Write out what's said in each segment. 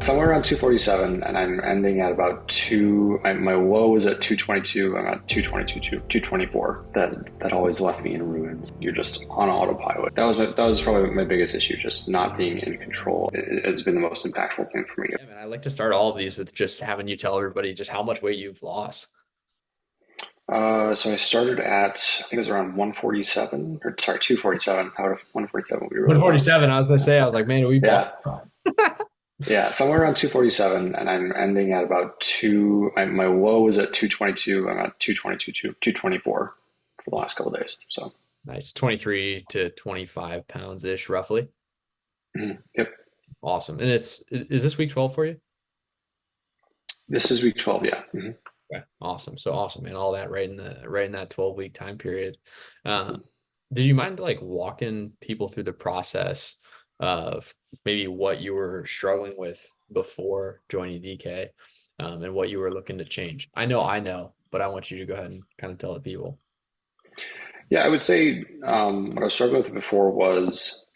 somewhere around 247, and I'm ending at about my low was at 222. I'm at 222, 224. That always left me in ruins. You're just on autopilot. That was probably my biggest issue. Just not being in control has been the most impactful thing for me. Yeah, man, I like to start all of these with just having you tell everybody just how much weight you've lost. So I started at, I think it was around 147, or sorry, 247. How would 147 would be really wrong. 147, I was gonna say, I was like, man, we bought. Yeah, yeah, somewhere around 247, and I'm ending at about my low was at 222. I'm at 222, 224 for the last couple of days. So, Nice. 23 to 25 pounds ish, roughly. yep, Awesome. And is this week 12 for you? this is week 12. Yeah. Yeah. Awesome. So awesome, man. All that right in that 12-week time period. Did you mind like walking people through the process of maybe what you were struggling with before joining DK, and what you were looking to change? I know, but I want you to go ahead and kind of tell the people. Yeah, I would say what I was struggling with before was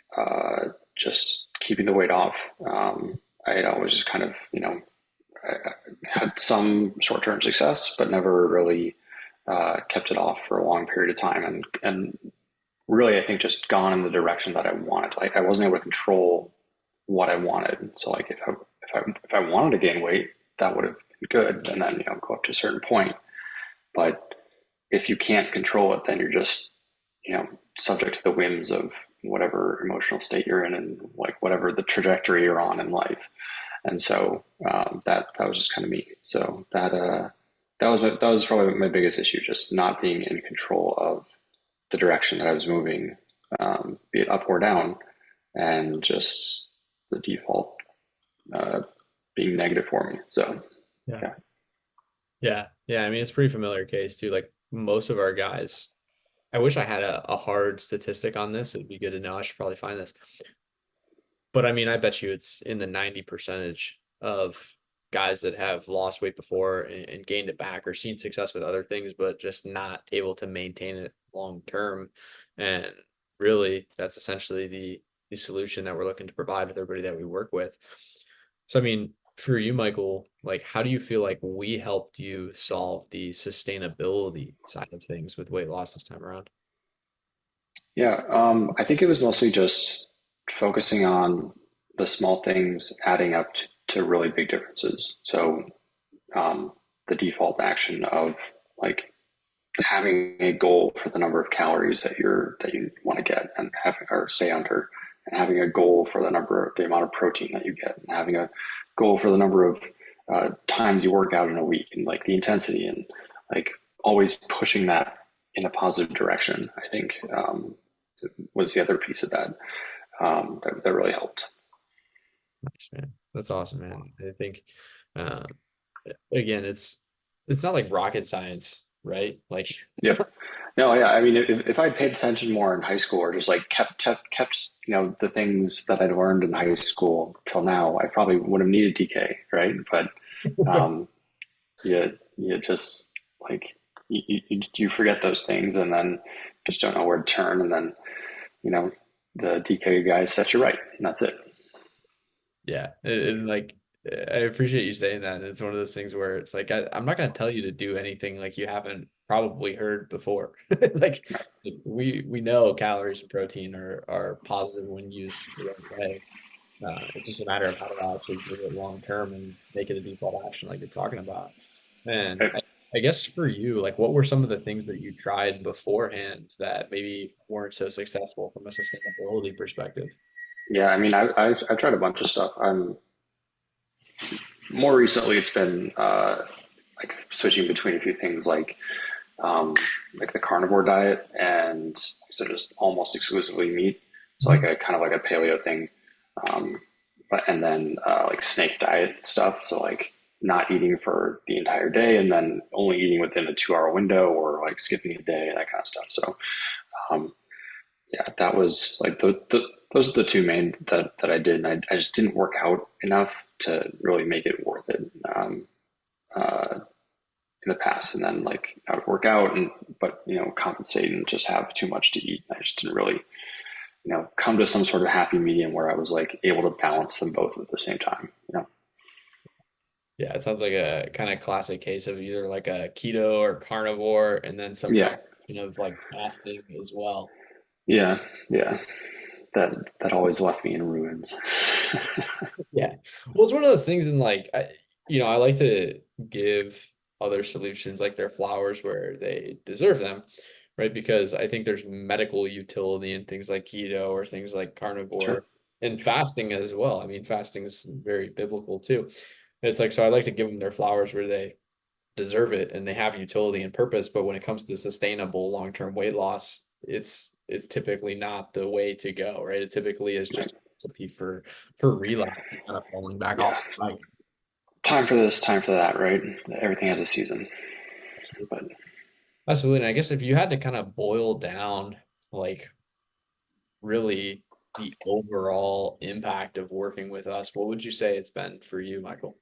just keeping the weight off. I had always just kind of, I had some short-term success, but never really kept it off for a long period of time, and really, I think just gone in the direction that I wanted. Like I wasn't able to control what I wanted. So like if I wanted to gain weight, that would have been good, and then go up to a certain point. But if you can't control it, then you're just subject to the whims of whatever emotional state you're in, and like whatever the trajectory you're on in life. And so that was just kind of me. So that was probably my biggest issue, just not being in control of the direction that I was moving, be it up or down, and just the default uh, being negative for me. So Yeah. yeah, Yeah. Yeah. I mean, it's a pretty familiar case too. Like most of our guys, I wish I had a hard statistic on this. It'd be good to know. I should probably find this. But I mean, I bet you it's in the 90 percentage of guys that have lost weight before and gained it back or seen success with other things, but just not able to maintain it long term. And really, that's essentially the solution that we're looking to provide with everybody that we work with. So, I mean, for you, Michael, like, how do you feel like we helped you solve the sustainability side of things with weight loss this time around? yeah. I think it was mostly just focusing on the small things adding up to really big differences. So um, the default action of like having a goal for the number of calories that you want to get and having or stay under, and having a goal for the amount of protein that you get, and having a goal for the number of times you work out in a week, and like the intensity, and like always pushing that in a positive direction. I think was the other piece of that that really helped. Nice, man. That's awesome, man. I think, uh, again, it's not like rocket science, right? Like, Yep. No, yeah. I mean, if I'd paid attention more in high school, or just like kept the things that I'd learned in high school till now, I probably would have needed DK, right? But um, you just like you forget those things, and then just don't know where to turn, and then you know the DK guys set you right, and that's it. yeah, and like, I appreciate you saying that. And it's one of those things where it's like I'm not gonna tell you to do anything like you haven't probably heard before. Like, we know calories and protein are positive when used the right way. It's just a matter of how to actually do it long term and make it a default action like you're talking about. And Right. I guess for you, like what were some of the things that you tried beforehand that maybe weren't so successful from a sustainability perspective? Yeah, I mean, I've tried a bunch of stuff. More recently, it's been like switching between a few things, um, like the carnivore diet, and so just almost exclusively meat. So like Mhm. a kind of like a paleo thing, um, but and then like snake diet stuff. So like not eating for the entire day, and then only eating within a 2 hour window, or like skipping a day, that kind of stuff. So um, yeah, that was like those are the two main that I did, and I just didn't work out enough to really make it worth it. Uh, in the past, and then like I would work out and but compensate and just have too much to eat. I just didn't really come to some sort of happy medium where I was like able to balance them both at the same time. Yeah, it sounds like a kind of classic case of either like a keto or carnivore, and then some Yeah, combination of like fasting as well. yeah, yeah. That always left me in ruins. Yeah. Well, it's one of those things in like I like to give other solutions like their flowers where they deserve them, right? Because I think there's medical utility in things like keto or things like Sure. carnivore and fasting as well. I mean, fasting is very biblical too. It's like so I like to give them their flowers where they deserve it and they have utility and purpose, but when it comes to sustainable long-term weight loss, it's typically not the way to go, right? It typically is Right. just a recipe for relapse and kind of falling back Yeah. off the wagon. Time for this, time for that, right? Everything has a season. But Absolutely. And I guess if you had to kind of boil down like really the overall impact of working with us, what would you say it's been for you, Michael?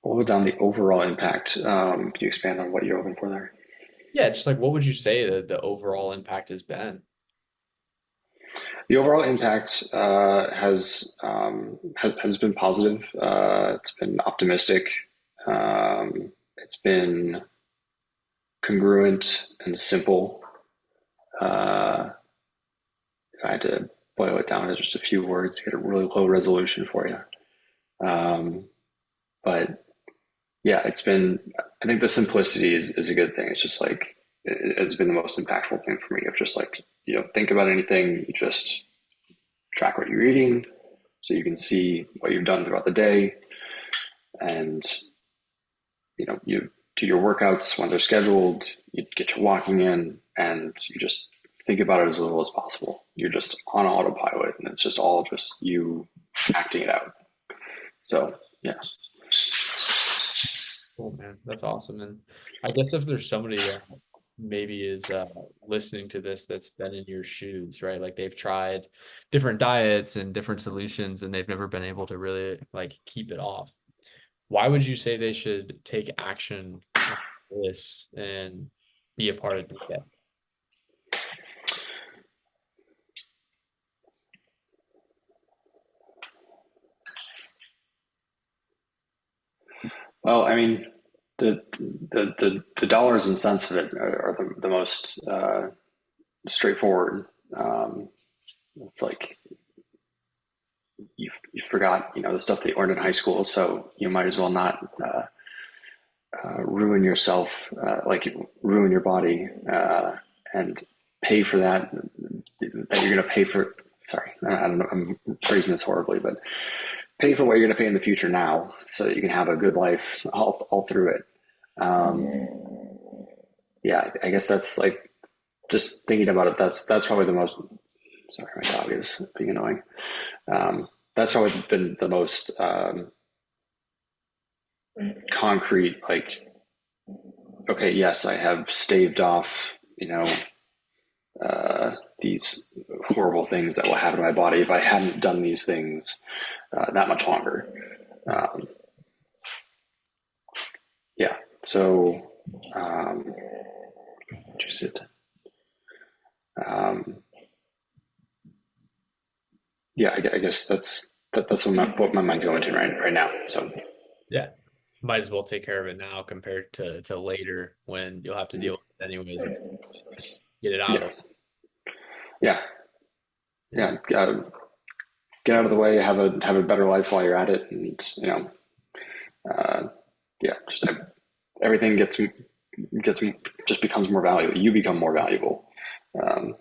what would down the overall impact? Could you expand on what you're hoping for there? Yeah, just like what would you say that the overall impact has been? The overall impact has been positive. It's been optimistic. It's been congruent and simple. Uh, if I had to boil it down to just a few words, get a really low resolution for you. Um, but yeah, it's been. I think the simplicity is a good thing. It's just like it's been the most impactful thing for me. Of just like you don't think about anything. You just track what you're eating, so you can see what you've done throughout the day, and you do your workouts when they're scheduled. You get your walking in, and you just think about it as little as possible. You're just on autopilot, and it's just all just you acting it out. So yeah, Oh man, that's awesome. And I guess if there's somebody that maybe is listening to this that's been in your shoes, right? Like they've tried different diets and different solutions and they've never been able to really like keep it off. Why would you say they should take action on this and be a part of DK? well, I mean, the dollars and cents of it are the most straightforward. It's like you forgot, the stuff that you learned in high school, so you might as well not ruin yourself, like ruin your body, and pay for that. That you're going to pay for. Sorry, I don't know. I'm phrasing this horribly, but pay for what you're going to pay in the future now, so that you can have a good life all through it. Um, yeah, I guess that's like just thinking about it. That's probably the most. Sorry, my dog is being annoying. That's probably been the most concrete. Like, okay, yes, I have staved off, these horrible things that will happen to my body if I hadn't done these things that much longer. Right. Um, yeah. So, um, just it. Um, yeah, I guess that's what my mind's going to right now. So, Yeah. Might as well take care of it now compared to later when you'll have to deal with it anyways. It's just get it out of yeah, the way. yeah, Yeah. yeah. Get out of the way. Have a better life while you're at it, and uh, yeah, just everything gets just becomes more valuable. You become more valuable um,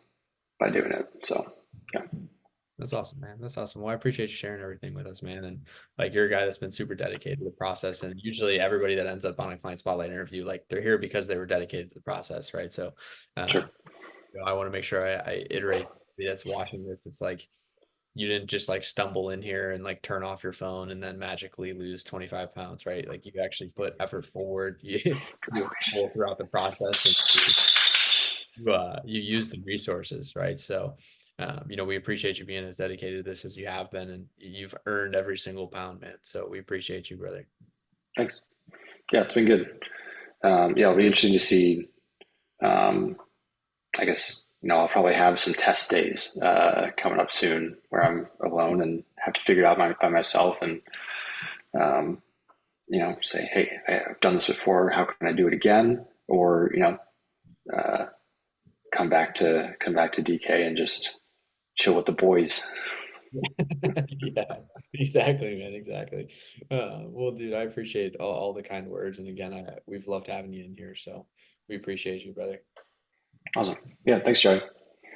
by doing it. So, yeah, That's awesome, man. That's awesome. Well, I appreciate you sharing everything with us, man. And like you're a guy that's been super dedicated to the process. And usually everybody that ends up on a client spotlight interview, like they're here because they were dedicated to the process, right? So sure. I want to make sure I iterate that's watching this. It's like you didn't just like stumble in here and like turn off your phone and then magically lose 25 pounds, right? Like you actually put effort forward. You humble throughout the process and you use the resources, right? So, we appreciate you being as dedicated to this as you have been, and you've earned every single pound, man. So we appreciate you, brother. Thanks. Yeah, it's been good. Yeah, it'll be interesting to see. Um, I guess I'll probably have some test days coming up soon where I'm alone and have to figure it out by myself, and say, hey, I've done this before. How can I do it again? Or, uh, come back to DK and just chill with the boys. Yeah, exactly, man, exactly. Well, dude, I appreciate all the kind words, and again, we've loved having you in here, so we appreciate you, brother. Awesome. Yeah, thanks, Joey.